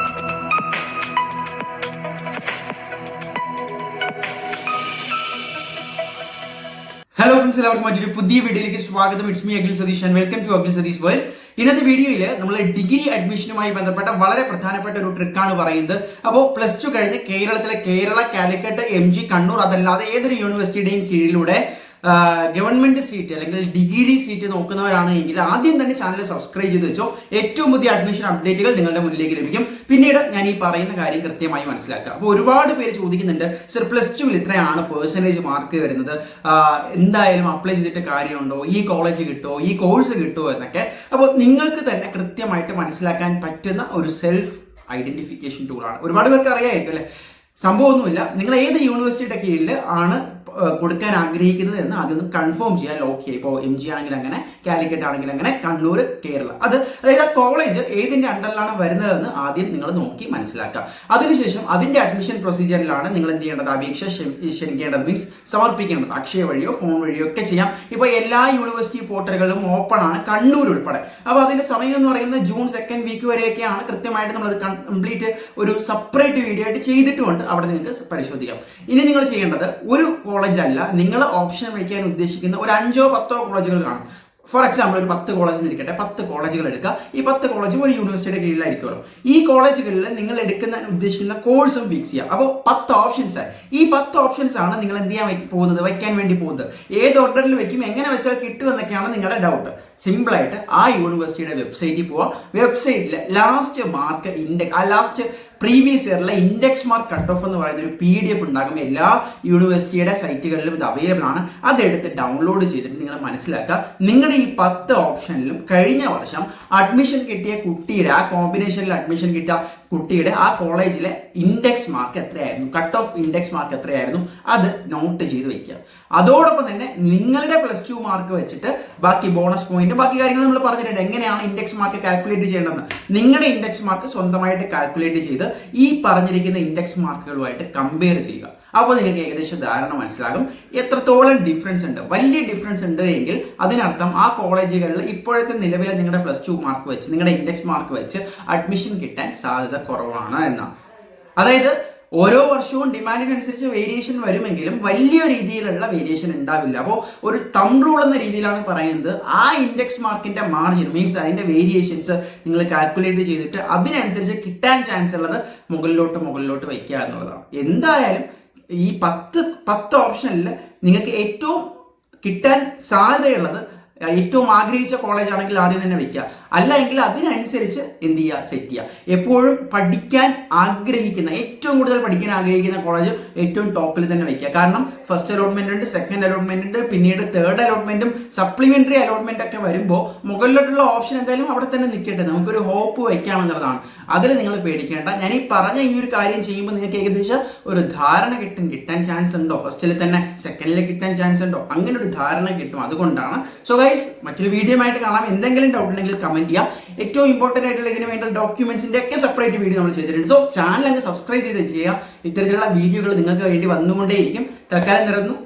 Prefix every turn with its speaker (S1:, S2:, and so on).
S1: Hello friends, എല്ലാവർക്കും മറ്റൊരു പുതിയ വീഡിയോയിലേക്ക് സ്വാഗതം. It's me Akhil Satheesh and welcome to Akhil Satheesh world. ഇന്നത്തെ വീഡിയോയിൽ നമ്മൾ ഡിഗ്രി അഡ്മിഷനുമായി ബന്ധപ്പെട്ട വളരെ പ്രധാനപ്പെട്ട ഒരു ട്രിക്കാണ് പറയുന്നത്. അപ്പോൾ പ്ലസ് ടു കഴിഞ്ഞ് കേരളത്തിലെ കാലിക്കറ്റ്, MG, കണ്ണൂർ അതല്ലാതെ ഏതൊരു യൂണിവേഴ്സിറ്റിയുടെയും കീഴിലൂടെ ഗവൺമെന്റ് സീറ്റ് അല്ലെങ്കിൽ ഡിഗ്രി സീറ്റ് നോക്കുന്നവരാണ് എങ്കിൽ ആദ്യം തന്നെ ചാനൽ സബ്സ്ക്രൈബ് ചെയ്ത് വെച്ചോ. ഏറ്റവും പുതിയ അഡ്മിഷൻ അപ്ഡേറ്റുകൾ നിങ്ങളുടെ മുന്നിലേക്ക് ലഭിക്കും. പിന്നീട് ഞാൻ ഈ പറയുന്ന കാര്യം കൃത്യമായി മനസ്സിലാക്കുക. അപ്പോൾ ഒരുപാട് പേര് ചോദിക്കുന്നുണ്ട്, സർ പ്ലസ് ടുവിൽ ഇത്രയാണ് പെർസെൻറ്റേജ് മാർക്ക് വരുന്നത്, എന്തായാലും അപ്ലൈ ചെയ്തിട്ട് കാര്യമുണ്ടോ, ഈ കോളേജ് കിട്ടുമോ, ഈ കോഴ്സ് കിട്ടുമോ എന്നൊക്കെ. അപ്പോൾ നിങ്ങൾക്ക് തന്നെ കൃത്യമായിട്ട് മനസ്സിലാക്കാൻ പറ്റുന്ന ഒരു സെൽഫ് ഐഡന്റിഫിക്കേഷൻ ടൂളാണ്. ഒരുപാട് പേർക്ക് അറിയാമായിരിക്കും അല്ലെ. സംഭവമൊന്നുമില്ല, നിങ്ങൾ ഏത് യൂണിവേഴ്സിറ്റിയുടെ കീഴിൽ ആണ് കൊടുക്കാൻ ആഗ്രഹിക്കുന്നത് എന്ന് ആദ്യം ഒന്ന് കൺഫേം ചെയ്യാൻ ലോക്ക് ചെയ്യുക. ഇപ്പോൾ MG ആണെങ്കിൽ അങ്ങനെ, കാലിക്കറ്റ് ആണെങ്കിൽ അങ്ങനെ, കണ്ണൂർ, കേരള, അതായത് ആ കോളേജ് ഏതിന്റെ അണ്ടറിലാണ് വരുന്നതെന്ന് ആദ്യം നിങ്ങൾ നോക്കി മനസ്സിലാക്കുക. അതിനുശേഷം അതിന്റെ അഡ്മിഷൻ പ്രൊസീജിയറിലാണ് നിങ്ങൾ എന്ത് ചെയ്യേണ്ടത്, അപേക്ഷ ക്ഷണിക്കേണ്ടത്, മീൻസ് സമർപ്പിക്കേണ്ടത്. അക്ഷയ വഴിയോ ഫോൺ വഴിയോ ഒക്കെ ചെയ്യാം. ഇപ്പോൾ എല്ലാ യൂണിവേഴ്സിറ്റി പോർട്ടലുകളും ഓപ്പൺ ആണ്, കണ്ണൂർ ഉൾപ്പെടെ. അപ്പോൾ അതിന്റെ സമയം എന്ന് പറയുന്നത് ജൂൺ 2nd വീക്ക് വരെയൊക്കെയാണ്. കൃത്യമായിട്ട് നമ്മളത് കംപ്ലീറ്റ് ഒരു സെപ്പറേറ്റ് വീഡിയോ ആയിട്ട് ചെയ്തിട്ടുമുണ്ട്, അവിടെ നിങ്ങൾക്ക് പരിശോധിക്കാം. ഇനി നിങ്ങൾ ചെയ്യേണ്ടത് ഒരു കോളേജ് അല്ല, നിങ്ങൾ ഓപ്ഷൻ വയ്ക്കാൻ ഉദ്ദേശിക്കുന്ന ഒരു 5 or 10 കോളേജുകൾ കാണും. ഫോർ എക്സാമ്പിൾ ഒരു 10 കോളേജ് ഇരിക്കട്ടെ, 10 കോളേജുകൾ എടുക്കുക. ഈ 10 കോളേജും ഒരു യൂണിവേഴ്സിറ്റിയുടെ കീഴിലായിരിക്കുമല്ലോ. ഈ കോളേജുകളിൽ നിങ്ങൾ ഉദ്ദേശിക്കുന്ന കോഴ്സും ഫിക്സ് ചെയ്യുക. അപ്പോൾ 10 ഓപ്ഷൻസ് ആയി. ഈ 10 ഓപ്ഷൻസ് ആണ് നിങ്ങൾ എന്ത് ചെയ്യാൻ വയ്ക്കാൻ വേണ്ടി പോകുന്നത്. ഏത് ഓർഡറിൽ വെക്കും, എങ്ങനെ വെച്ചാൽ കിട്ടും എന്നൊക്കെയാണ് നിങ്ങളുടെ ഡൗട്ട്. സിമ്പിളായിട്ട് ആ യൂണിവേഴ്സിറ്റിയുടെ വെബ്സൈറ്റിൽ പോവുക. വെബ്സൈറ്റിൽ ലാസ്റ്റ് മാർക്ക് ലാസ്റ്റ് പ്രീവിയസ് ഇയറിലെ ഇൻഡെക്സ് മാർക്ക് കട്ട് ഓഫ് എന്ന് പറയുന്ന ഒരു PDF ഉണ്ടാകും. എല്ലാ യൂണിവേഴ്സിറ്റിയുടെ സൈറ്റുകളിലും ഇത് അവൈലബിൾ ആണ്. അതെടുത്ത് ഡൗൺലോഡ് ചെയ്തിട്ട് നിങ്ങൾ മനസ്സിലാക്കുക, നിങ്ങളുടെ ഈ 10 ഓപ്ഷനിലും കഴിഞ്ഞ വർഷം അഡ്മിഷൻ കിട്ടിയ കുട്ടിയുടെ, ആ കോമ്പിനേഷനിൽ അഡ്മിഷൻ കിട്ടിയ കുട്ടിയുടെ ആ കോളേജിലെ ഇൻഡെക്സ് മാർക്ക് എത്രയായിരുന്നു, കട്ട് ഓഫ് ഇൻഡെക്സ് മാർക്ക് എത്രയായിരുന്നു, അത് നോട്ട് ചെയ്ത് വെക്കുക. അതോടൊപ്പം തന്നെ നിങ്ങളുടെ പ്ലസ് 2 മാർക്ക് വെച്ചിട്ട് ബാക്കി ബോണസ് പോയിന്റ്, ബാക്കി കാര്യങ്ങൾ നമ്മൾ പറഞ്ഞിട്ടുണ്ട്, എങ്ങനെയാണ് ഇൻഡെക്സ് മാർക്ക് കാൽക്കുലേറ്റ് ചെയ്യേണ്ടതെന്ന്. നിങ്ങളുടെ ഇൻഡെക്സ് മാർക്ക് സ്വന്തമായിട്ട് കാൽക്കുലേറ്റ് ചെയ്ത് ഈ പറഞ്ഞിരിക്കുന്ന ഇൻഡെക്സ് മാർക്കുകളുമായിട്ട് കമ്പയർ ചെയ്യുക. അപ്പോൾ നിങ്ങൾക്ക് ഏകദേശം ധാരണ മനസ്സിലാകും എത്രത്തോളം ഡിഫറൻസ് ഉണ്ട്. വലിയ ഡിഫറൻസ് ഉണ്ട് എങ്കിൽ അതിനർത്ഥം ആ കോളേജുകളിൽ ഇപ്പോഴത്തെ നിലവിലെ നിങ്ങളുടെ പ്ലസ് 2 മാർക്ക് വെച്ച്, നിങ്ങളുടെ ഇൻഡെക്സ് മാർക്ക് വെച്ച് അഡ്മിഷൻ കിട്ടാൻ സാധ്യത കുറവാണ് എന്നാണ്. അതായത് ഓരോ വർഷവും ഡിമാൻഡിനനുസരിച്ച് വേരിയേഷൻ വരുമെങ്കിലും വലിയ രീതിയിലുള്ള വേരിയേഷൻ ഉണ്ടാവില്ല. അപ്പോൾ ഒരു തമ്പ് റൂൾ എന്ന രീതിയിലാണ് പറയുന്നത്, ആ ഇൻഡെക്സ് മാർക്കിന്റെ മാർജിൻ, മീൻസ് അതിന്റെ വേരിയേഷൻസ് നിങ്ങൾ കാൽക്കുലേറ്റ് ചെയ്തിട്ട് അതിനനുസരിച്ച് കിട്ടാൻ ചാൻസ് ഉള്ളത് മുകളിലോട്ട് വയ്ക്കുക എന്നുള്ളതാണ്. എന്തായാലും ഈ 10 ഓപ്ഷനിൽ നിങ്ങൾക്ക് ഏറ്റവും കിട്ടാൻ സാധ്യതയുള്ളത്, ഏറ്റവും ആഗ്രഹിച്ച കോളേജ് ആണെങ്കിൽ ആദ്യം തന്നെ വെക്കുക. അല്ല എങ്കിൽ അതിനനുസരിച്ച് എന്ത് ചെയ്യുക, സെറ്റ് ചെയ്യുക. എപ്പോഴും പഠിക്കാൻ ആഗ്രഹിക്കുന്ന, ഏറ്റവും കൂടുതൽ പഠിക്കാൻ ആഗ്രഹിക്കുന്ന കോളേജ് ഏറ്റവും ടോപ്പിൽ തന്നെ വെക്കുക. കാരണം ഫസ്റ്റ് അലോട്ട്മെന്റ് ഉണ്ട്, സെക്കൻഡ് അലോട്ട്മെന്റ് ഉണ്ട്, പിന്നീട് തേർഡ് അലോട്ട്മെന്റും സപ്ലിമെന്ററി അലോട്ട്മെന്റ് ഒക്കെ വരുമ്പോൾ മുകളിലോട്ടുള്ള ഓപ്ഷൻ എന്തായാലും അവിടെ തന്നെ നിൽക്കട്ടെ, നമുക്കൊരു ഹോപ്പ് വയ്ക്കാമെന്നുള്ളതാണ്. അതിൽ നിങ്ങൾ പേടിക്കേണ്ട. ഞാൻ ഈ പറഞ്ഞ ഈ ഒരു കാര്യം ചെയ്യുമ്പോൾ നിങ്ങൾക്ക് ഏകദേശം ഒരു ധാരണ കിട്ടാൻ ചാൻസ് ഉണ്ടോ, ഫസ്റ്റിൽ തന്നെ സെക്കൻഡിൽ കിട്ടാൻ ചാൻസ് ഉണ്ടോ, അങ്ങനെ ഒരു ധാരണ കിട്ടും. അതുകൊണ്ടാണ്. സോ ഗൈസ്, മറ്റൊരു വീഡിയോ ആയിട്ട് കാണാം. എന്തെങ്കിലും ഡൗട്ട് ഉണ്ടെങ്കിൽ കമന്റ് ചെയ്യുക. ഏറ്റവും ഇമ്പോർട്ടന്റ് ആയിട്ടുള്ള ഇതിന് വേണ്ട ഡോക്യുമെന്റ്സിന്റെ ഒക്കെ സെപ്പറേറ്റ് വീഡിയോ നമ്മൾ ചെയ്തിട്ടുണ്ട്. സോ ചാനൽ അങ്ങ് സബ്സ്ക്രൈബ് ചെയ്ത് ചെയ്യുക. ഇത്തരത്തിലുള്ള വീഡിയോകൾ നിങ്ങൾക്ക് വേണ്ടി വന്നുകൊണ്ടേയിരിക്കും. തൽക്കാലം നിർത്തുന്നു.